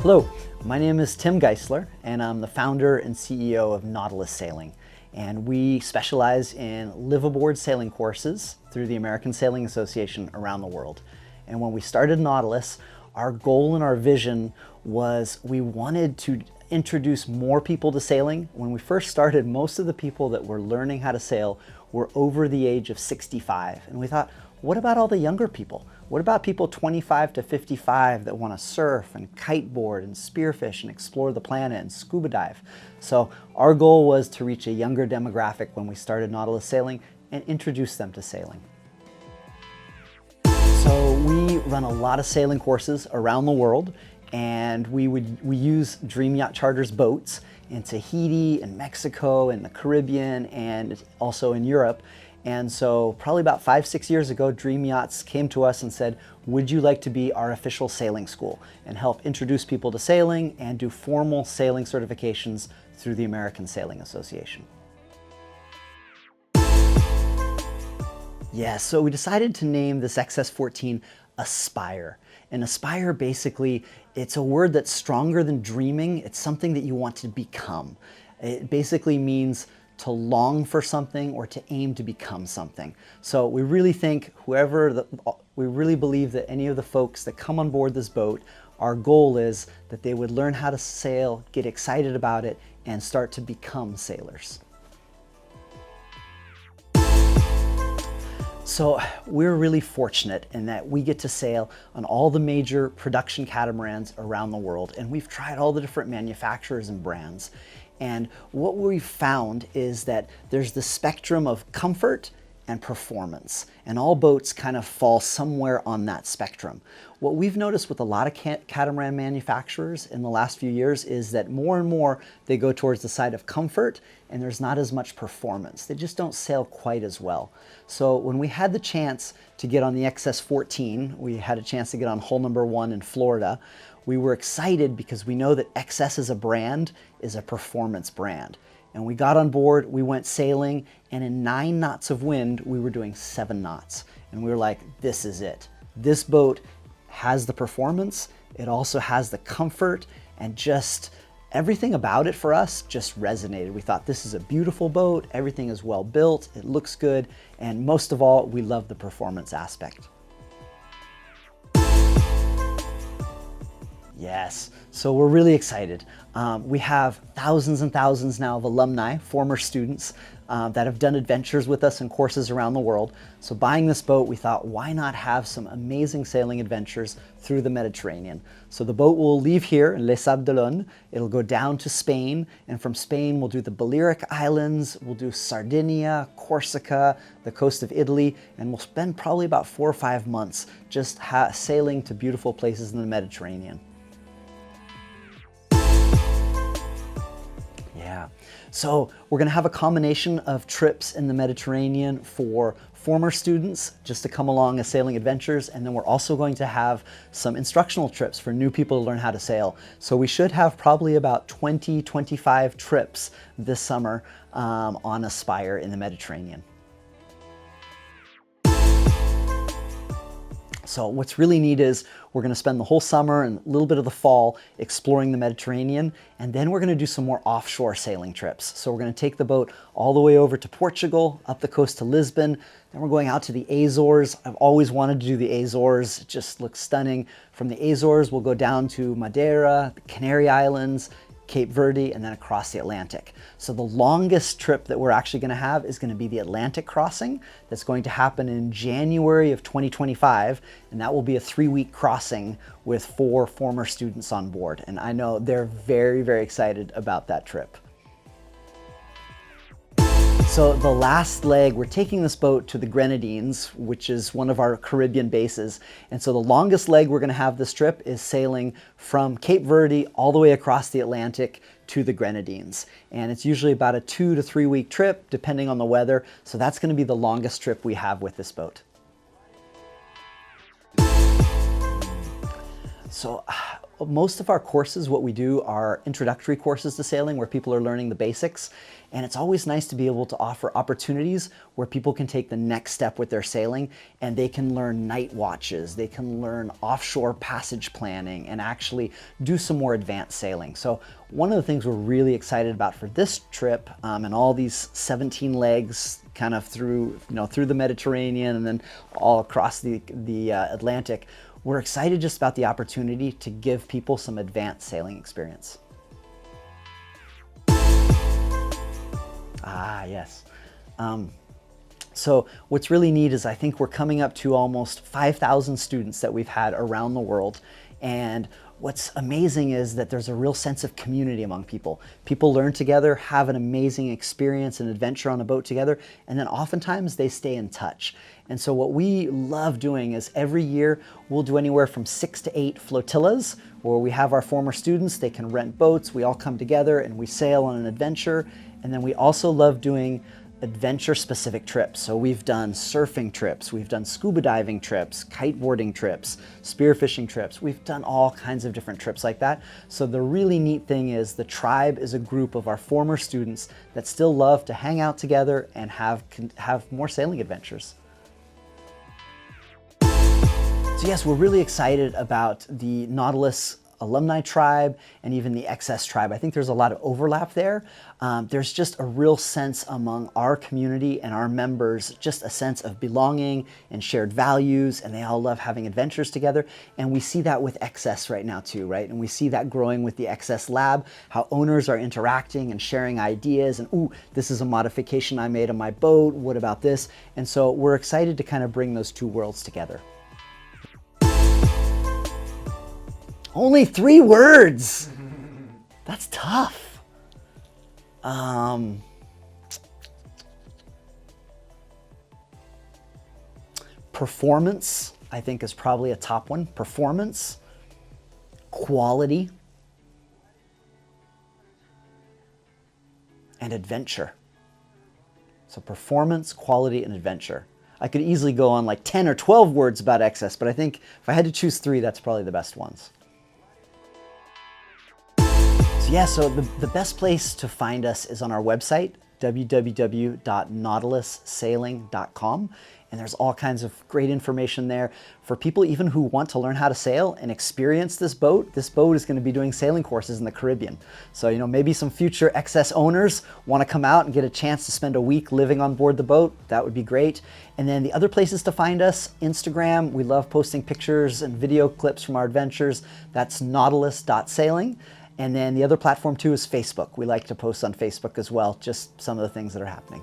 Hello, my name is Tim Geisler, and I'm the founder and CEO of Nautilus Sailing. And we specialize in live-aboard sailing courses through the American Sailing Association around the world. And when we started Nautilus, our goal and our vision was we wanted to introduce more people to sailing. When we first started, most of the people that were learning how to sail were over the age of 65. And we thought, what about all the younger people? What about people 25 to 55 that want to surf and kiteboard and spearfish and explore the planet and scuba dive? So our goal was to reach a younger demographic when we started Nautilus Sailing and introduce them to sailing. So we run a lot of sailing courses around the world, and we use Dream Yacht Charters boats in Tahiti and Mexico and the Caribbean and also in Europe. And so probably about 5-6 years ago, Dream Yachts came to us and said, would you like to be our official sailing school and help introduce people to sailing and do formal sailing certifications through the American Sailing Association? Yeah, so we decided to name this EXCESS-14 Aspire. And aspire, basically, it's a word that's stronger than dreaming. It's something that you want to become. It basically means to long for something or to aim to become something. So we really think we really believe that any of the folks that come on board this boat, our goal is that they would learn how to sail, get excited about it, and start to become sailors. So we're really fortunate in that we get to sail on all the major production catamarans around the world, and we've tried all the different manufacturers and brands. And what we've found is that there's the spectrum of comfort and performance, and all boats kind of fall somewhere on that spectrum. What we've noticed with a lot of catamaran manufacturers in the last few years is that more and more they go towards the side of comfort, and there's not as much performance. They just don't sail quite as well. So when we had the chance to get on the EXCESS-14, we had a chance to get on hull number 1 in Florida, we were excited because we know that EXCESS as a brand is a performance brand. And we got on board, we went sailing, and in 9 knots of wind, we were doing 7 knots. And we were like, this is it. This boat has the performance, it also has the comfort, and just everything about it for us just resonated. We thought, this is a beautiful boat, everything is well built, it looks good, and most of all, we love the performance aspect. Yes, so we're really excited. We have thousands and thousands now of alumni, former students, that have done adventures with us in courses around the world. So buying this boat, we thought, why not have some amazing sailing adventures through the Mediterranean? So the boat will leave here in Les Sables d'Olonne, it'll go down to Spain, and from Spain we'll do the Balearic Islands, we'll do Sardinia, Corsica, the coast of Italy, and we'll spend probably about 4 or 5 months just sailing to beautiful places in the Mediterranean. So we're going to have a combination of trips in the Mediterranean for former students just to come along as sailing adventures, and then we're also going to have some instructional trips for new people to learn how to sail. So we should have probably about 20-25 trips this summer on Aspire in the Mediterranean. So what's really neat is we're going to spend the whole summer and a little bit of the fall exploring the Mediterranean, and then we're going to do some more offshore sailing trips. So we're going to take the boat all the way over to Portugal, up the coast to Lisbon, then we're going out to the Azores. I've always wanted to do the Azores, it just looks stunning. From the Azores, we'll go down to Madeira, the Canary Islands, Cape Verde, and then across the Atlantic. So the longest trip that we're actually going to have is going to be the Atlantic crossing. That's going to happen in January of 2025, and that will be a 3-week crossing with 4 former students on board. And I know they're very, very excited about that trip. So the last leg, we're taking this boat to the Grenadines, which is one of our Caribbean bases. And so the longest leg we're going to have this trip is sailing from Cape Verde all the way across the Atlantic to the Grenadines. And it's usually about a 2 to 3 week trip, depending on the weather. So that's going to be the longest trip we have with this boat. So most of our courses, what we do are introductory courses to sailing where people are learning the basics. And it's always nice to be able to offer opportunities where people can take the next step with their sailing, and they can learn night watches, they can learn offshore passage planning, and actually do some more advanced sailing. So one of the things we're really excited about for this trip, and all these 17 legs kind of through the Mediterranean and then all across the Atlantic, we're excited just about the opportunity to give people some advanced sailing experience. Ah, yes. So what's really neat is I think we're coming up to almost 5,000 students that we've had around the world. And what's amazing is that there's a real sense of community among people. People learn together, have an amazing experience and adventure on a boat together, and then oftentimes they stay in touch. And so what we love doing is every year we'll do anywhere from 6 to 8 flotillas where we have our former students, they can rent boats, we all come together and we sail on an adventure. And then we also love doing adventure-specific trips. So we've done surfing trips, we've done scuba diving trips, kiteboarding trips, spearfishing trips. We've done all kinds of different trips like that. So the really neat thing is the tribe is a group of our former students that still love to hang out together and have more sailing adventures. So yes, we're really excited about the Nautilus alumni tribe and even the EXCESS tribe. I think there's a lot of overlap there. There's just a real sense among our community and our members, just a sense of belonging and shared values, and they all love having adventures together. And we see that with EXCESS right now too, right? And we see that growing with the EXCESS lab, how owners are interacting and sharing ideas, and ooh, this is a modification I made on my boat, what about this? And so we're excited to kind of bring those two worlds together. Only 3 words. That's tough. Performance, I think, is probably a top one. Performance, quality, and adventure. So performance, quality, and adventure. I could easily go on like 10 or 12 words about EXCESS, but I think if I had to choose 3, that's probably the best ones. So yeah, so the best place to find us is on our website, www.nautilussailing.com. And there's all kinds of great information there for people even who want to learn how to sail and experience this boat. This boat is going to be doing sailing courses in the Caribbean. So, maybe some future EXCESS owners want to come out and get a chance to spend a week living on board the boat. That would be great. And then the other places to find us, Instagram. We love posting pictures and video clips from our adventures. That's nautilus.sailing. And then the other platform too is Facebook. We like to post on Facebook as well, just some of the things that are happening.